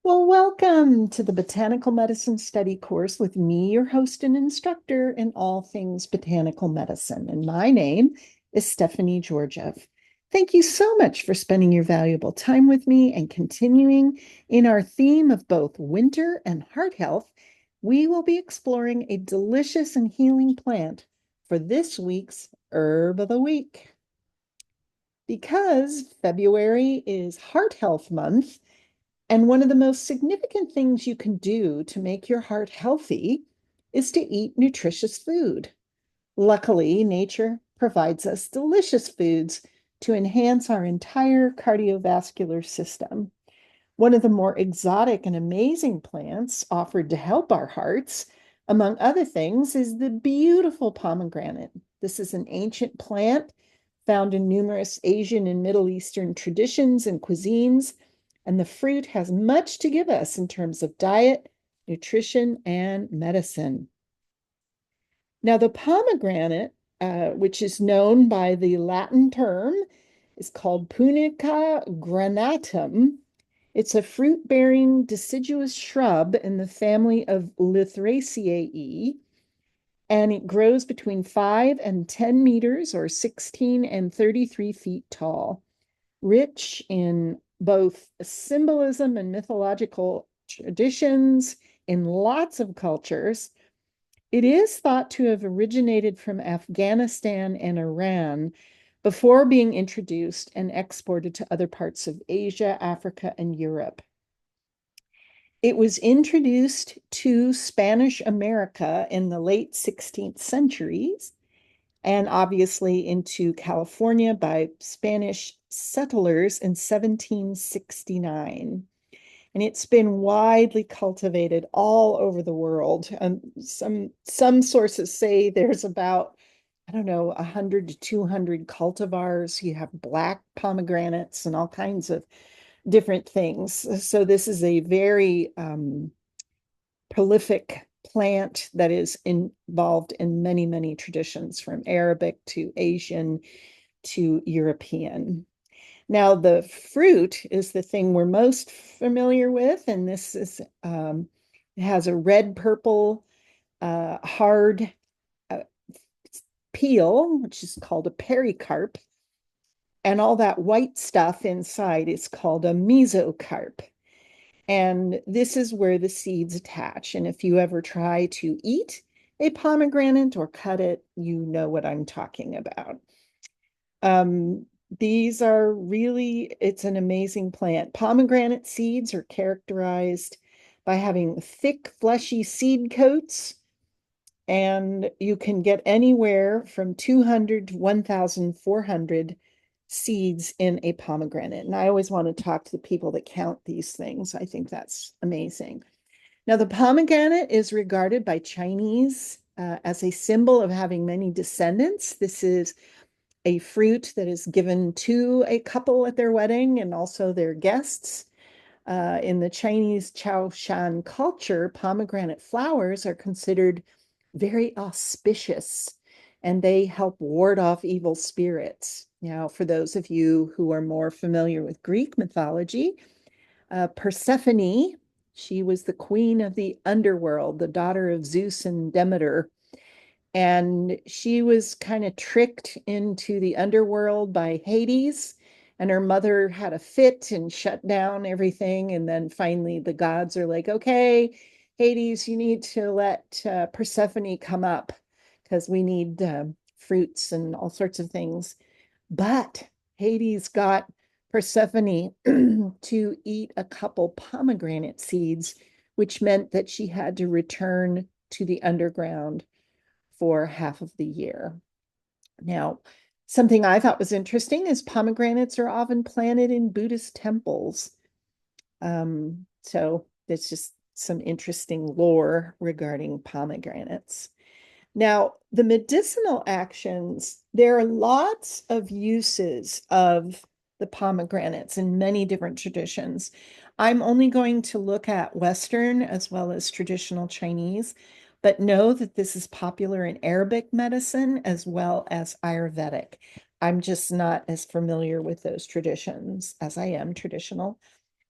Well, welcome to the Botanical Medicine Study course with me, your host and instructor in all things botanical medicine. And my name is Stephanie Georgiev. Thank you so much for spending your valuable time with me and continuing in our theme of both winter and heart health. We will be exploring a delicious and healing plant for this week's Herb of the Week. Because February is Heart Health Month, and one of the most significant things you can do to make your heart healthy is to eat nutritious food. Luckily, nature provides us delicious foods to enhance our entire cardiovascular system. One of the more exotic and amazing plants offered to help our hearts, among other things, is the beautiful pomegranate. This is an ancient plant found in numerous Asian and Middle Eastern traditions and cuisines, and the fruit has much to give us in terms of diet, nutrition, and medicine. Now, the pomegranate, which is known by the Latin term, is called Punica granatum. It's a fruit-bearing deciduous shrub in the family of Lythraceae, and it grows between 5 and 10 meters or 16 and 33 feet tall, rich in both symbolism and mythological traditions in lots of cultures. It is thought to have originated from Afghanistan and Iran before being introduced and exported to other parts of Asia, Africa, and Europe. It was introduced to Spanish America in the late 16th centuries and obviously into California by Spanish settlers in 1769. And it's been widely cultivated all over the world. Some sources say there's about, I don't know, 100 to 200 cultivars. You have black pomegranates and all kinds of different things. So this is a very prolific plant that is involved in many, many traditions, from Arabic to Asian to European. Now, the fruit is the thing we're most familiar with, and this is it has a red purple hard uh, peel, which is called a pericarp, and all that white stuff inside is called a mesocarp. And this is where the seeds attach. And if you ever try to eat a pomegranate or cut it, you know what I'm talking about. Um, these are really, it's an amazing plant. Pomegranate seeds are characterized by having thick, fleshy seed coats, and you can get anywhere from 200 to 1,400 seeds in a pomegranate. And I always want to talk to the people that count these things. I think that's amazing. Now, the pomegranate is regarded by Chinese as a symbol of having many descendants. This is a fruit that is given to a couple at their wedding and also their guests. In the Chinese Chaoshan culture, pomegranate flowers are considered very auspicious and they help ward off evil spirits. Now, for those of you who are more familiar with Greek mythology, Persephone, she was the queen of the underworld, the daughter of Zeus and Demeter. And she was kind of tricked into the underworld by Hades, and her mother had a fit and shut down everything. And then finally, the gods are like, okay, Hades, you need to let Persephone come up because we need fruits and all sorts of things. But Hades got Persephone to eat a couple pomegranate seeds, which meant that she had to return to the underground for half of the year. Now, something I thought was interesting is pomegranates are often planted in Buddhist temples. So there's just some interesting lore regarding pomegranates. Now, the medicinal actions, there are lots of uses of the pomegranates in many different traditions. I'm only going to look at Western as well as traditional Chinese, but know that this is popular in Arabic medicine as well as Ayurvedic. I'm just not as familiar with those traditions as I am traditional.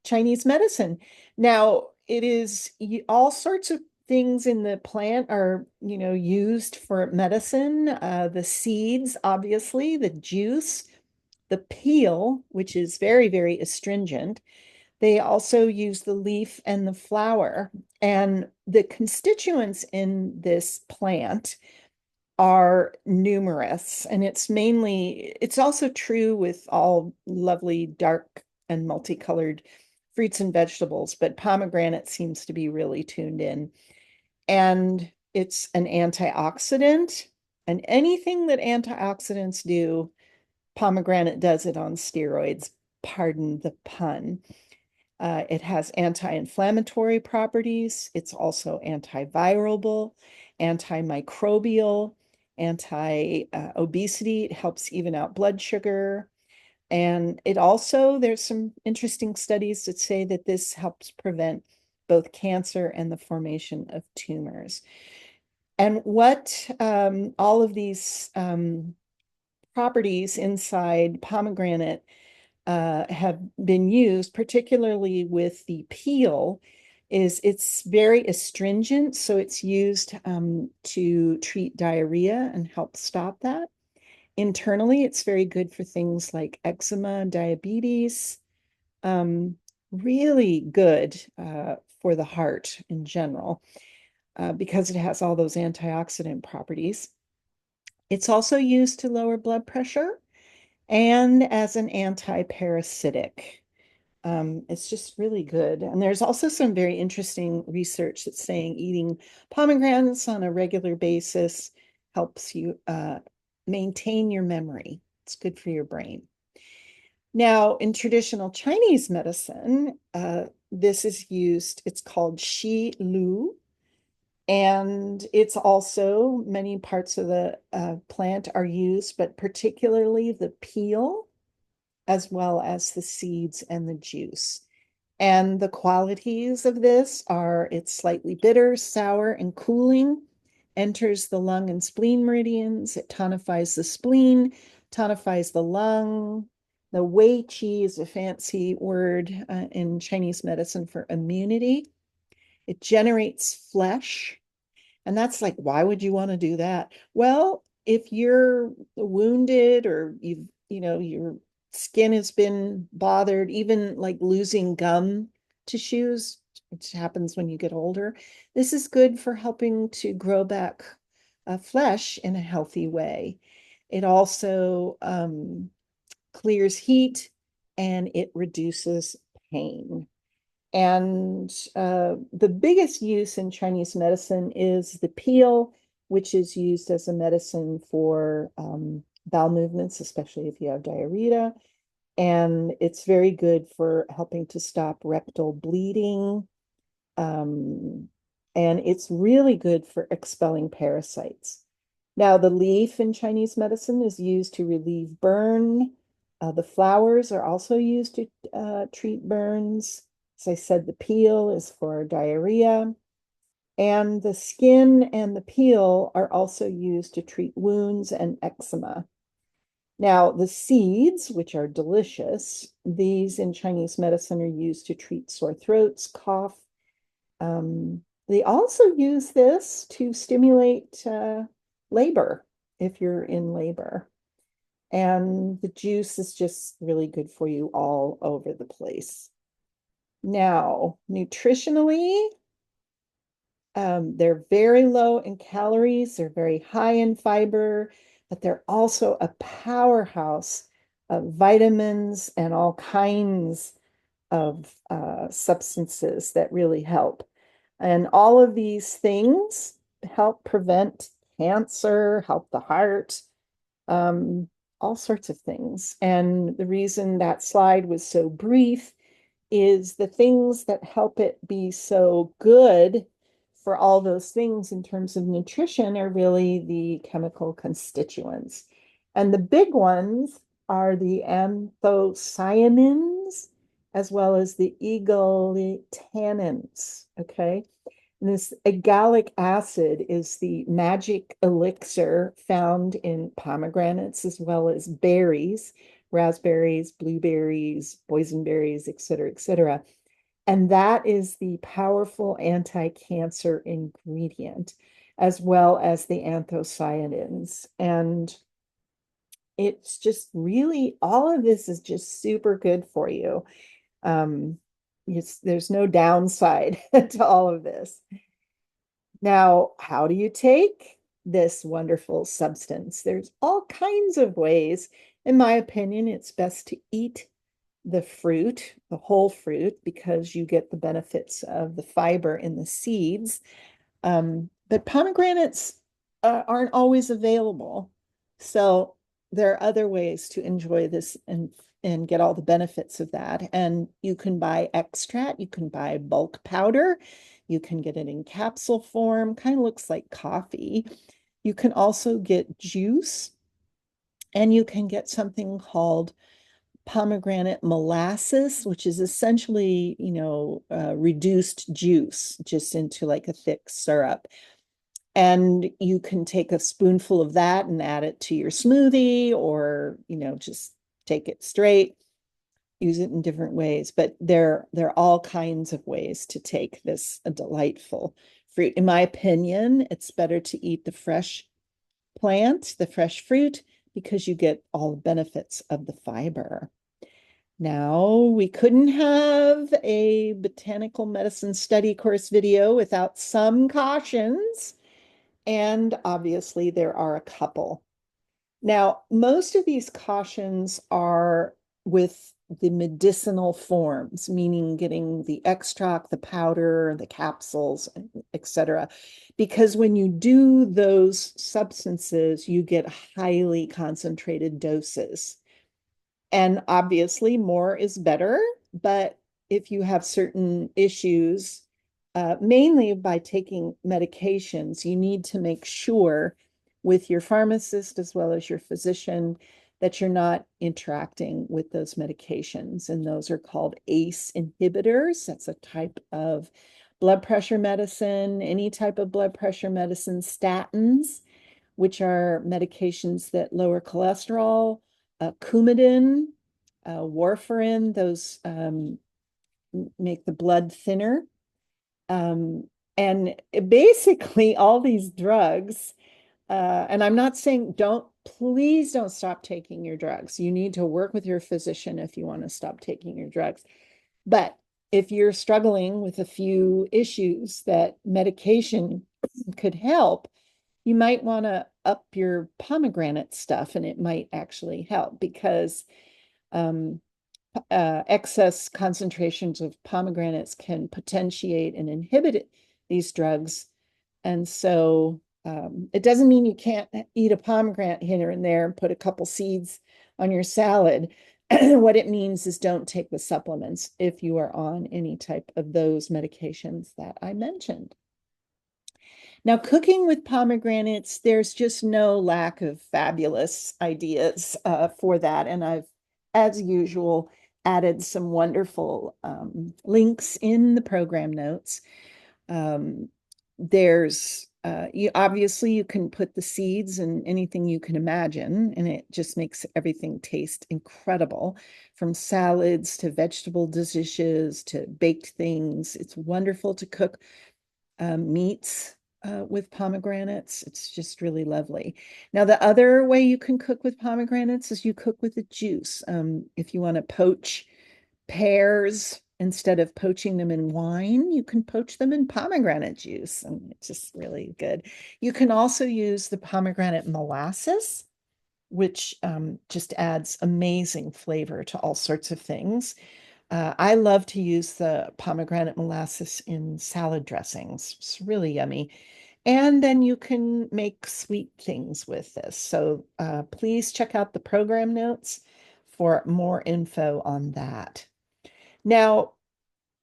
Chinese medicine. Now, it is all sorts of things in the plant are, used for medicine. The seeds, obviously, the juice, the peel, which is very, very astringent. They also use the leaf and the flower. And the constituents in this plant are numerous. And it's also true with all lovely dark and multicolored fruits and vegetables, but pomegranate seems to be really tuned in. And it's an antioxidant. And anything that antioxidants do, pomegranate does it on steroids. Pardon the pun. It has anti-inflammatory properties. It's also antiviral, antimicrobial, anti-obesity. It helps even out blood sugar. And there's some interesting studies that say that this helps prevent both cancer and the formation of tumors. And what all of these properties inside pomegranate have been used, particularly with the peel, is it's very astringent. So it's used to treat diarrhea and help stop that. Internally, it's very good for things like eczema, diabetes, um, really good for the heart in general because it has all those antioxidant properties. It's also used to lower blood pressure and as an anti-parasitic. It's just really good. And there's also some very interesting research that's saying eating pomegranates on a regular basis helps you maintain your memory. It's good for your brain. Now, in traditional Chinese medicine, this is used, it's called Shi Lu, and it's also many parts of the plant are used, but particularly the peel, as well as the seeds and the juice. And the qualities of this are it's slightly bitter, sour, and cooling, enters the lung and spleen meridians. It tonifies the spleen, tonifies the lung. The Wei Qi is a fancy word in Chinese medicine for immunity. It generates flesh. And that's like, why would you want to do that? Well, if you're wounded or your skin has been bothered, even like losing gum tissues, which happens when you get older, this is good for helping to grow back flesh in a healthy way. It also clears heat and it reduces pain. And the biggest use in Chinese medicine is the peel, which is used as a medicine for bowel movements, especially if you have diarrhea. And it's very good for helping to stop rectal bleeding. Um, and it's really good for expelling parasites. Now, the leaf in Chinese medicine is used to relieve burn. The flowers are also used to treat burns. As I said, the peel is for diarrhea. And the skin and the peel are also used to treat wounds and eczema. Now, the seeds, which are delicious, these in Chinese medicine are used to treat sore throats, cough. They also use this to stimulate labor if you're in labor. And the juice is just really good for you all over the place. Now, nutritionally, they're very low in calories, they're very high in fiber, but they're also a powerhouse of vitamins and all kinds of substances that really help. And all of these things help prevent cancer, help the heart, um, all sorts of things. And the reason that slide was so brief is the things that help it be so good for all those things in terms of nutrition are really the chemical constituents. And the big ones are the anthocyanins as well as the eglitannins. Okay. And this agalic acid is the magic elixir found in pomegranates as well as berries, raspberries, blueberries, boysenberries, et cetera, et cetera. And that is the powerful anti-cancer ingredient, as well as the anthocyanins. And it's just really, all of this is just super good for you. Um, there's no downside to all of this. Now, how do you take this wonderful substance? There's all kinds of ways. In my opinion, it's best to eat the fruit, the whole fruit, because you get the benefits of the fiber in the seeds. But pomegranates aren't always available. So there are other ways to enjoy this and get all the benefits of that. And you can buy extract, you can buy bulk powder, you can get it in capsule form, kind of looks like coffee. You can also get juice, and you can get something called pomegranate molasses, which is essentially, reduced juice just into like a thick syrup. And you can take a spoonful of that and add it to your smoothie, or, just take it straight, use it in different ways. But there are all kinds of ways to take this a delightful fruit. In my opinion, it's better to eat the fresh plant, the fresh fruit, because you get all the benefits of the fiber. Now, we couldn't have a botanical medicine study course video without some cautions, and obviously there are a couple. Now, most of these cautions are with the medicinal forms, meaning getting the extract, the powder, the capsules, etc. Because when you do those substances, you get highly concentrated doses. And obviously, more is better. But if you have certain issues, mainly by taking medications, you need to make sure with your pharmacist as well as your physician that you're not interacting with those medications. And those are called ACE inhibitors. That's a type of blood pressure medicine, any type of blood pressure medicine, statins, which are medications that lower cholesterol, Coumadin, warfarin, those make the blood thinner. Um, and basically, all these drugs, and I'm not saying please don't stop taking your drugs. You need to work with your physician if you want to stop taking your drugs. But if you're struggling with a few issues that medication could help, you might want to up your pomegranate stuff, and it might actually help because um, excess concentrations of pomegranates can potentiate and inhibit these drugs. And so it doesn't mean you can't eat a pomegranate here and there and put a couple seeds on your salad. What it means is don't take the supplements if you are on any type of those medications that I mentioned. Now, cooking with pomegranates, there's just no lack of fabulous ideas for that. And I've, as usual, added some wonderful links in the program notes. There's obviously you can put the seeds in anything you can imagine, and it just makes everything taste incredible, from salads to vegetable dishes to baked things. It's wonderful to cook meats with pomegranates. It's just really lovely. Now, the other way you can cook with pomegranates is you cook with the juice. If you want to poach pears, instead of poaching them in wine, you can poach them in pomegranate juice, and it's just really good. You can also use the pomegranate molasses, which just adds amazing flavor to all sorts of things. I love to use the pomegranate molasses in salad dressings. It's really yummy. And then you can make sweet things with this. So please check out the program notes for more info on that. Now,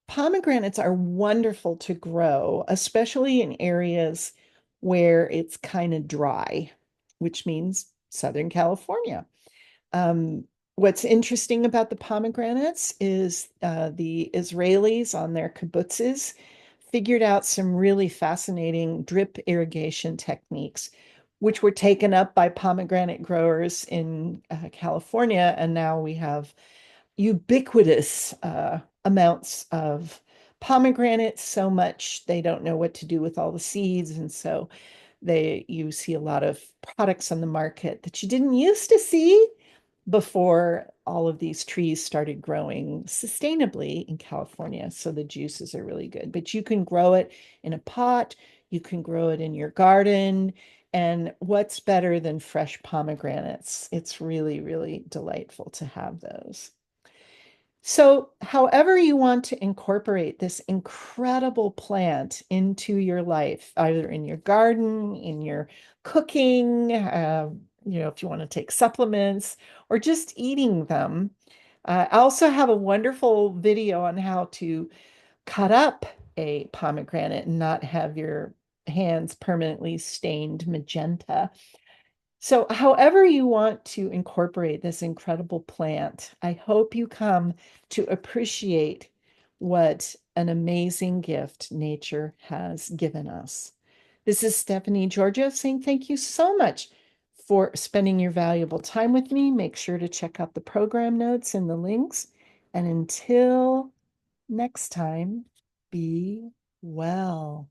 pomegranates are wonderful to grow, especially in areas where it's kind of dry, which means Southern California. What's interesting about the pomegranates is the Israelis on their kibbutzes figured out some really fascinating drip irrigation techniques, which were taken up by pomegranate growers in California. And now we have ubiquitous amounts of Pomegranates so much they don't know what to do with all the seeds, and so you see a lot of products on the market that you didn't used to see before all of these trees started growing sustainably in California. So the juices are really good, but you can grow it in a pot, you can grow it in your garden. And what's better than fresh pomegranates? It's really, really delightful to have those. So, however you want to incorporate this incredible plant into your life, either in your garden, in your cooking, if you want to take supplements or just eating them. I also have a wonderful video on how to cut up a pomegranate and not have your hands permanently stained magenta. So, however you want to incorporate this incredible plant, I hope you come to appreciate what an amazing gift nature has given us. This is Stephanie Giorgio saying thank you so much for spending your valuable time with me. Make sure to check out the program notes and the links. And until next time, be well.